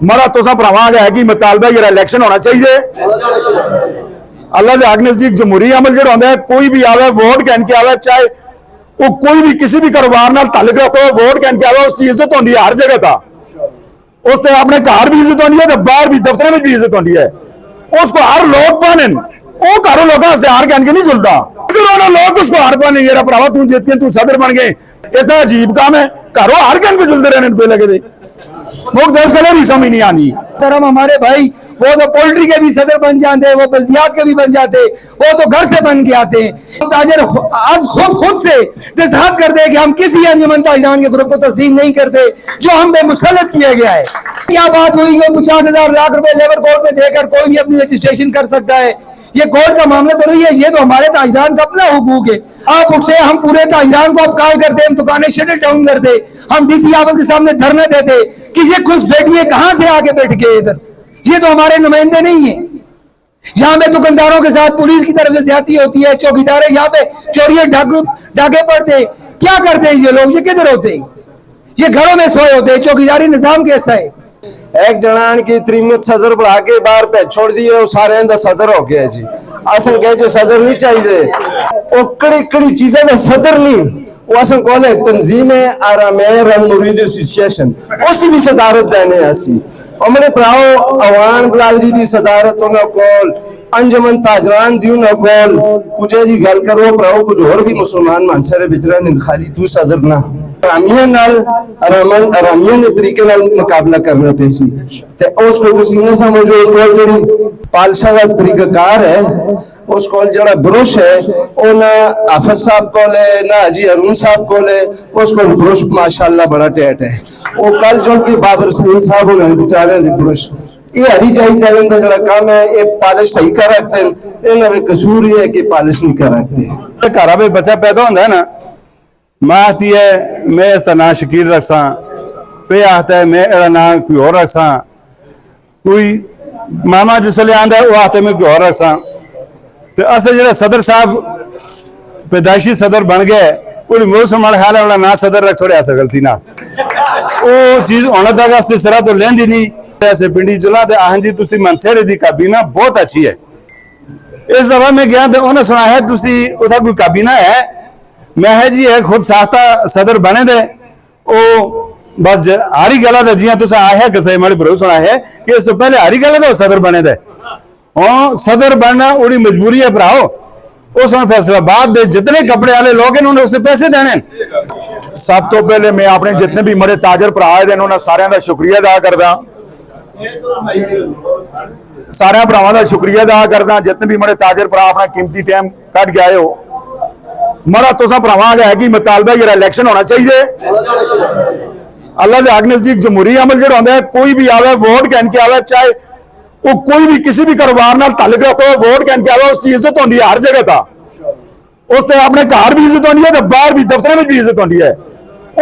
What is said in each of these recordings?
मरा तुसा भरावां है कि मुतालबा ये इलेक्शन होना चाहिए। अल्लाह के हक नजदीक जमहूरी अमल जो होंगे, कोई भी आवे वोट कहन के आवे, चाहे वो कोई भी किसी भी कारोबार नाल ताल्लुक रखता हो, वोट कहन के आवे, उसकी इज्जत होती है हर जगह था। उससे अपने घर भी इज्जत होती है तो बाहर भी दफ्तर में भी इज्जत होती है। उसको हर लोग पाने वो घरों लोगों से हार कहन के नहीं जुलता, लोग उसको हार पाने ये भरावा तू जीती तू सदर बन गए, ऐसा अजीब काम है। घरों हार कहन के जुलते रहने पे लगे लोग, देश का नहीं समझ नहीं आनी। तरह हमारे भाई वो तो पोल्ट्री के भी सदर बन जाते, वो बल्दियात के भी बन जाते, वो तो घर से बन के आते हैं। ताजर आज खुद से दस्तखत कर दे कि हम किसी अंजुमन ताजरान के ग्रुप को तस्लीम नहीं करते जो हम पे मुसल्लत किया गया है। क्या बात हुई कि 50,000 लाख रुपए लेबर कोर्ट में देकर कोई भी अपनी रजिस्ट्रेशन कर सकता है? ये कोर्ट का मामला तो नहीं है, ये तो हमारे ताजरान का अपना हुकूक है। आप उठते, हम पूरे ताजरान को अब कॉल करते, हम दुकानें शटर डाउन करते, हम डीसी ऑफिस के सामने धरना देते कि ये खुश बैठिए, कहां से आके बैठ गए इधर, ये तो हमारे नुमाइंदे नहीं है। यहाँ पे दुकानदारों के साथ पुलिस की तरफ से ज्यादती होती है, चौकीदार यहाँ पे चोरियां डाके पड़ते, क्या करते हैं ये लोग? ये किधर होते हैं? ये घरों में सोए होते हैं। चौकीदारी निजाम कैसा है? एक जनान की त्रिमत सदर बढ़ा के बाहर पे छोड़ दिए, वो सारे अंदर सदर हो गया जी। असन कहे सदर नहीं चाहिए, वो कड़ी कड़ी चीजें का सदर नहीं, वो असन कॉल है तंजीम रंग मुरीद एसोसिएशन, उसकी भी सदारत देने ऐसी हमने प्राओ अवान बरादरी दी सदारत होना कॉल, अंजमन ताजरान दियो ना कॉल, कुछ जी गल करो प्राओ कुछ और भी मुसलमान मानसरे बिचरा ने खाली तू सदर ना आरामिया नाल आरामिया ने तरीके नाल मुकाबला करना पेसी ते उसको किसी ने समझो उसको जेडी पालसा का तरीकाकार है, उसको जरा ब्रुश है वो ना हाफिज साहब को ले ना हाजी अरुण साहब को ले, उसको ब्रुश माशाल्लाह बड़ा टेट है। वो कल जो कि बाबर सलीम साहब ने बेचारे ब्रुश ये हरी जाई का जरा काम है, ये पालिश सही कर रखते हैं, इन्होंने कसूर ये है कि पालिश नहीं कर रखते। घर में बच्चा पैदा होता है ना, माँ आती है मैं इसका नाम शकीर रखसा, पे आता है मैं एड़ा नाम कोई और रखसा, कोई मामा जिसले आंदा है वो आता है मैं कोई और रखसा। तो अस जो सदर साहब पैदाइशी सदर बन गए, पूरी मुसलमान हाल वाला ना सदर रख छोड़े ऐसा गलती ना, वो चीज होने तक इस तरह तो लेंदी नहीं। ऐसे पिंडी जुला दे आहन जी तुसी मनसेड़े दी काबीना बहुत अच्छी है। इस दफा मैं गया तो उन्हें सुना है तुसी उधर कोई काबीना है, मैं है जी है खुद साख्ता सदर बने दे, ओ बस हारी गलत है जिया तुसा आया किसे मेरे भरोसे सुना है कि इस तो पहले हारी गलत है सदर बने दे, और सदर बनना उड़ी मजबूरी है भराओ। उस फैसलाबाद दे जितने कपड़े वाले लोग हैं उन्होंने उससे पैसे देने। सब तो पहले मैं अपने जितने भी मेरे ताजर भरा है उन्होंने सारे का शुक्रिया अदा करदा, सारे भरावां का शुक्रिया अदा करदा जितने भी मेरे ताजर भरा अपना कीमती टाइम कट के आए हो। मरा तुसा भरावां है कि मुतालबा ये इलेक्शन होना चाहिए। अल्लाह के हक नजदीक जमहूरी अमल जो होंगे, कोई भी आवे वोट कहन के आवे, चाहे वो कोई भी किसी भी कारोबार नाल ताल्लुक रखता हो, वोट कहन के आवे, उसकी इज्जत होती है हर जगह था। उससे अपने घर भी इज्जत होती है तो बाहर भी दफ्तर में भी इज्जत होती है।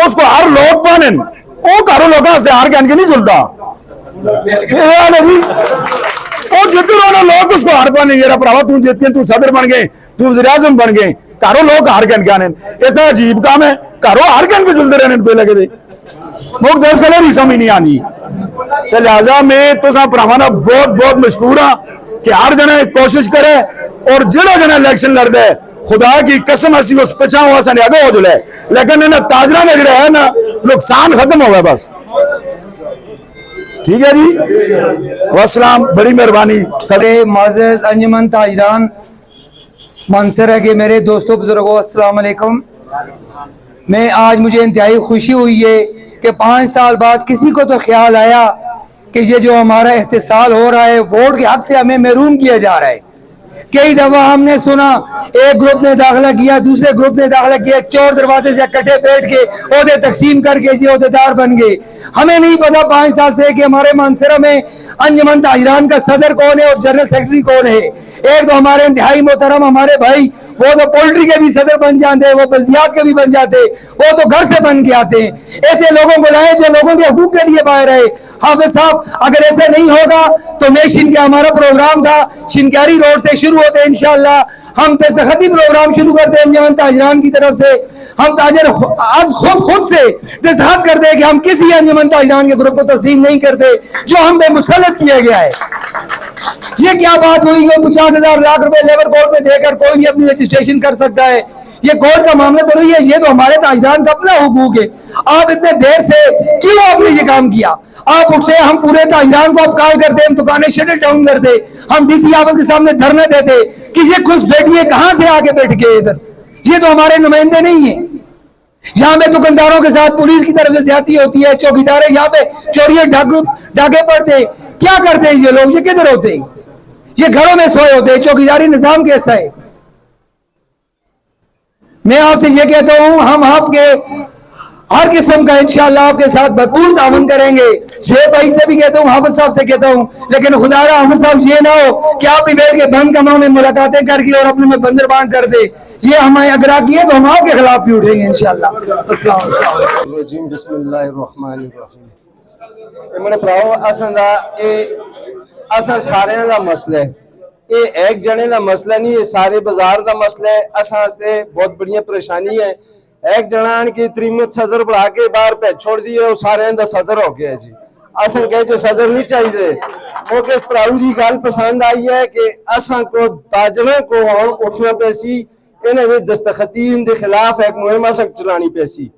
उसको हर लोग पाने वो घरों लोगों से हार कहन के नहीं जुलता, वो जितने लोग उसको हार पाने ये भरावा तू जीती तू सदर बन गए, तू वज़ीर आज़म बन गए, घरों लोग हार कहन के आने, ऐसा अजीब काम है। घरों हार कहन के जुलते रहने पे लगे लोग, देश का नहीं समझ नहीं आनी। तो लिहाजा मैं तो भरावां बहुत बहुत मशहूर हाँ कि हर जने कोशिश करे, और जो जना इलेक्शन लड़ता है खुदा की कसम असी उस पिछा हुआ सन अगे हो जुले, लेकिन इन्हें ताजरा में जो है ना नुकसान खत्म हो गया बस। ठीक है जी, वस्सलाम, बड़ी मेहरबानी। सरे मोअज़्ज़ज़ अंजुमन ताजरान मानसरा के मेरे दोस्तों बुजुर्गों, अस्सलाम वालेकुम। मैं आज मुझे इंतहाई खुशी हुई है कि 5 साल बाद किसी को तो ख्याल आया कि ये जो हमारा एहतिसाल हो रहा है वोट के हक से हमें महरूम किया जा रहा है। कई दफा हमने सुना एक ग्रुप ने दाखिला किया, दूसरे ग्रुप ने दाखिला किया, चोर दरवाजे से इकट्ठे बैठ के ओहदे तकसीम करके जी ओहदेदार बन गए। हमें नहीं पता 5 साल से कि हमारे मानसरा में अंजुमन ताजरान का सदर कौन है और जनरल सेक्रेटरी कौन है। एक तो हमारे इंतहाई मोहतरम हमारे भाई वो तो पोल्ट्री के भी सदर बन जाते, वो बल्दियात के भी बन जाते, वो तो घर से बन के आते हैं। ऐसे लोगों को लाए जो लोगों के हकूक के लिए बाहर आए। हाफिज साहब अगर ऐसे नहीं होगा तो मैं शिनके हमारा प्रोग्राम था शिनकारी रोड से शुरू होते इंशाअल्लाह हम दस्तखती प्रोग्राम शुरू करते हैं अंजुमन ताजरान की तरफ से हम ताजर आज खुद से दस्तखत करते हैं कि हम किसी अंजुमन ताजरान के ग्रुप को तस्लीम नहीं करते जो हम पे मुसल्लत किया गया है। ये क्या बात हुई कि 50,000 लाख रुपए लेबर कोर्ट में देकर कोई भी अपनी रजिस्ट्रेशन कर सकता है? ये कोर्ट का मामला तो नहीं है, ये तो हमारे ताजरान का अपना हुकूक है। आप इतने देर से क्यों आपने ये काम किया? आप उठते हम पूरे ताजरान को आप कॉल करते, हम दुकानें शटर डाउन करते, हम डीसी ऑफिस के सामने धरना देते कि ये खुश बैठिए, कहां से आके बैठ गए इधर? ये तो हमारे नुमाइंदे नहीं है। यहाँ पे दुकानदारों के साथ पुलिस की तरफ से ज्यादती होती है, चौकीदार यहाँ पे चोरियां डाके पड़ते, क्या करते हैं ये लोग? ये किधर होते हैं? ये घरों में सोए होते हैं। चौकीदारी निजाम कैसा है? मैं आपसे ये कहता हूं हम आपके हर किस्म का इंशाअल्लाह आपके साथ भरपूर तावन करेंगे। शेख भाई से भी कहता हूं, हाफिज साहब से कहता हूं, लेकिन खुदारा हाफिज साहब ये ना हो कि आप भी बैठ के बंद कमरों में मुलाकातें करके और अपने में बंदरबान कर दे। ये हमें अगरा किए तो हम आपके खिलाफ भी उठेंगे इंशाअल्लाह। अस्सलाम वालेकुम। बिस्मिल्लाहिर्रहमानिर्रहीम। मेरे भराओ असा सारे का मसला है, ये एक जने का मसला नहीं है, सारे बाजार का मसला है। असा बहुत बड़ी परेशानी है। एक जना आन के त्रिमत सदर बढ़ा के बाहर पे छोड़ दिए, वो सारे का सदर हो गया जी। असन कहे सदर नहीं चाहिए। वो के भराऊ जी गल पसंद आई है कि असा को ताजरा को हम उठना पैसी, इन्हें दस्तखती इनके खिलाफ एक मुहिम असा चलानी पैसी।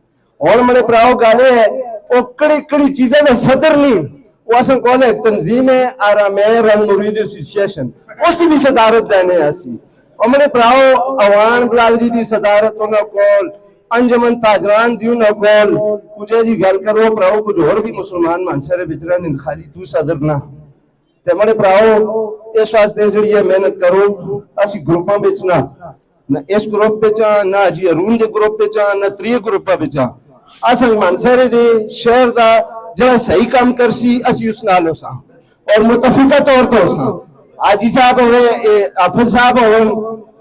और मेरे भराओ गल है वो कड़ी कड़ी चीजें का सदर नहीं, वो असन कौन है तंजीम है आरामेर एंड मुरीद एसोसिएशन, उसकी भी सदारत देने ऐसी। और मेरे भराओ अवान बरादरी की सदारत उन्होंने कॉल अंजुमन ताजरान दी उन्होंने कॉल कुछ जी गल करो भराओ कुछ और भी मुसलमान मानसरे बिचरा ने खाली तू सदर ना ते मेरे भराओ इस वास्ते जी मेहनत करो। असी ग्रुपां बिच ना इस ग्रुप बिच ना जी अरून के ग्रुप बिच ना त्रीए ग्रुपां बिच असल मानसरे दे शहर दा जड़ा सही काम करसी असी उस नाल होसा और मुतफिका तौर पर होसा। आजी साहब होवे हाफिज साहब होवन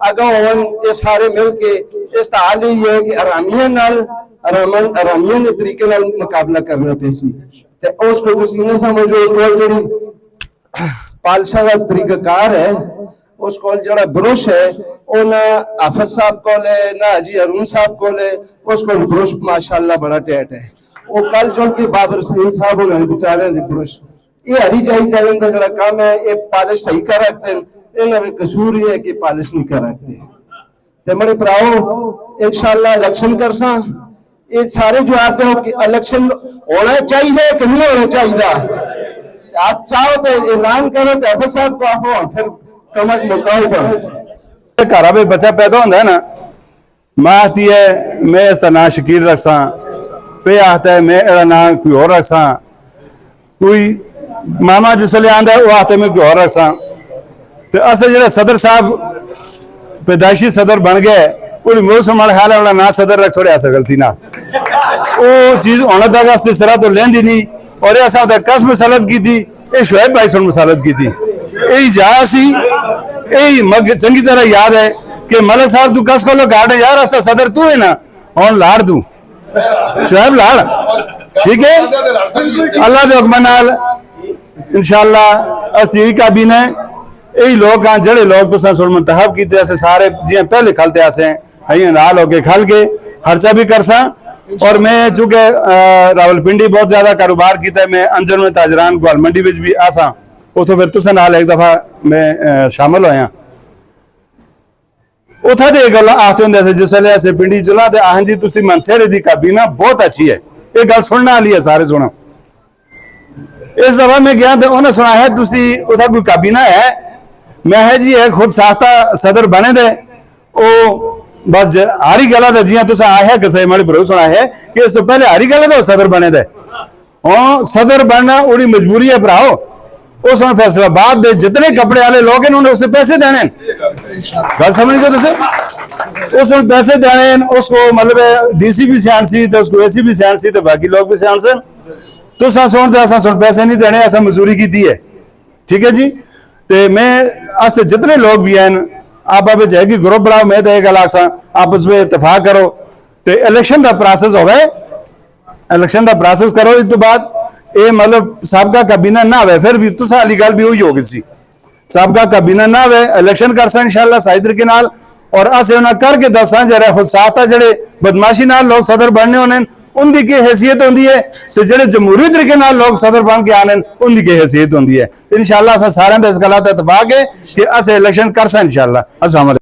अगा होवन ये सारे मिल के इस हाल ही है कि आरामियां नाल आरामियां दे तरीके नाल मुकाबला करना पैसी ते उसको तुसी ना समझो उस कोल जेडी पालशा दा तरीकाकार है, उस कोल जड़ा ब्रुश है ओ ना हाफिज साहब कोल है ना जी अरून साहब कोल है। उस कोल ब्रुश माशाअल्लाह बड़ा टैट है। वो कल जो के बाबर सलीम साहब उन्होंने बेचारे दे ब्रुश ये हरी जाई जान का जड़ा काम है, ये पॉलिश सही कर रखते हैं, इन्हां में कसूर ये है कि पॉलिश नहीं कर रखते। ते मेरे भराओ इंशाअल्लाह इलेक्शन करसा, ये सारे जो आते हो कि इलेक्शन होना चाहिए कि नहीं होना चाहिए। आप चाहो तो ऐलान करो तो हाफिज साहब को आप फिर कमर मुकाओ पर घर में बच्चा पैदा होता है ना, माँ आती है मैं इसका नाम शकीर रखसा, पे आता है मैं एड़ा नाम कोई और रखसा, कोई मामा जिसले आंदा है वो आते मैं कोई और रखसा। तो असल जो सदर साहब पैदाइशी सदर बन गए पूरी मुसलमान हाल है ना सदर रख छोड़े ऐसा गलती ना वो चीज होने तक असली सरा तो लेंदी नहीं। और ऐसा होता है कस मसालत की थी ये शुएब भाई सुन मसालत की थी यही जा सी यही मग चंगी तरह याद है कि मलक साहब तू कस को लो गाड़े यार रास्ता सदर तू है ना और लाड़ तू शुएब लाड़ ठीक है अल्लाह के हुक्म नाल इंशाअल्लाह अस्ती काबीना यही लोग हैं जड़े लोग तुसा सुन मुंतखब कीते ऐसे सारे जी पहले खलते आसे हैं नाल होके खल के खर्चा भी कर सा। और मैं चूंकि रावलपिंडी बहुत ज्यादा कारोबार किया मैं अंजन में ताजरान ग्वाल मंडी में भी आसा उतो फिर तुसा नाल एक दफा मैं शामिल होया उथा दे गल आखते होंगे जिसले ऐसे पिंडी चला ते आहन जी तुसी मनसेरे दी काबीना बहुत अच्छी है ये गल सुनने वाली है सारे सुनो। इस दफा मैं गया तो उन्हें सुना है तुसी उथा कोई काबीना है मैं है जी है खुद साख्ता सदर बने दे ओ बस हारी गला था जिया तुसा आया किसे मेरे भरो सुना है कि इस तो पहले हारी गला था सदर बने दे और सदर बनना उड़ी मजबूरी है भराओ उस फैसलाबाद दे जितने कपड़े वाले लोग हैं उन्हें उससे पैसे देने गल समझ गए तुसे उस पैसे देने उसको मतलब डीसी भी सियान सी तो उसको एसी भी सियान सी तो बाकी लोग भी सियान से तुसा सुन तो ऐसा सुन पैसे नहीं देने ऐसा मजदूरी की दी है ठीक है जी। ते मैं आज जितने लोग भी हैं आप जाएगी ग्रुप बनाओ मैं तो एक गल आसा आपस में इतफाक करो तो इलेक्शन का प्रोसेस हो गए इलेक्शन का प्रोसेस करो इस तो बाद ये मतलब सबका कबीना ना हुए फिर भी तुसा वाली गल भी वही होगी सी सबका कबीना ना हुए इलेक्शन कर सा इंशाल्लाह सही तरीके नाल और असें उन्हें करके दसा जरा खुद साथ है जड़े बदमाशी नाल लोग सदर बनने होने उनकी की हैसियत होंगी है तो जेडे जमहूरी तरीके नाल लोग सदर बन के आने उनकी की हैसियत होंगी है इंशाल्लाह अस सारे इस गल का इतफाक है कि अस इलेक्शन कर सा इंशाल्लाह। अस्सलाम वालेकुम।